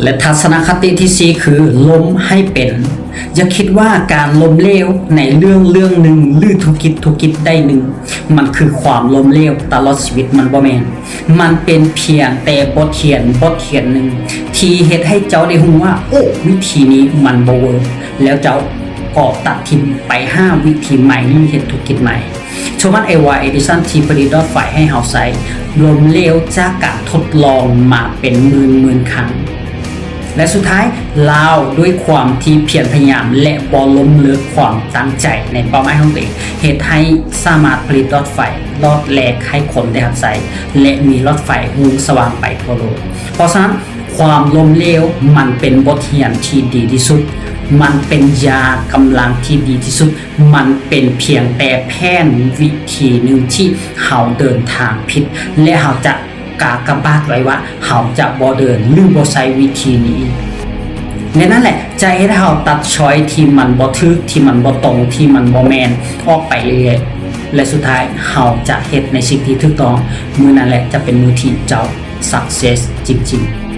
และทัศนคติที่สี่คือล้มให้เป็นอย่าคิดว่าการล้มเหลวในเรื่องหนึ่งหรือธุรกิจได้หนึ่งมันคือความล้มเหลวตลอดชีวิตมันบ่แม่นมันเป็นเพียงแต่บทเรียนหนึ่งที่เฮ็ดให้เจ้าได้รู้ว่าโอ้วิธีนี้มันบ่เวิร์กแล้วเจ้าก็ตัดทิ้งไป5วิธีใหม่หรือเฮ็ดธุรกิจใหม่โทมัสเอวาเอดิสันที่ผลิตหลอดไฟให้เฮาใช้ล้มเหลวจากการทดลองมาเป็นหมื่นครั้งและสุดท้ายลาวด้วยความที่เพียรพยายามและบ่ล้มเลิกความตั้งใจในเป้าหมายของตัวเองเหตุให้สามารถผลิตหลอดไฟหลอดแรกให้คนได้รับใช้และมีหลอดไฟวงสว่างไปทั่วโลกเพราะฉะนั้นความล้มเหลวมันเป็นบทเรียนที่ดีที่สุดมันเป็นยากำลังที่ดีที่สุดมันเป็นเพียงแต่แผนวิธีหนึ่งที่เราเดินทางผิดและเราจะกากบาทไว้ว่าเราจะบ่เดินหรือบ่ใช้วิธีนี้และนั่นแหละจะให้เราตัดช้อยที่มันบ่ถูกที่มันบ่ตรงที่มันบ่แม่นออกไปเรื่อยๆและสุดท้ายเราจะเฮ็ดในสิ่งที่ถูกต้องมื้อนั้นแหละจะเป็นมื้อที่เจ้า success จริงๆ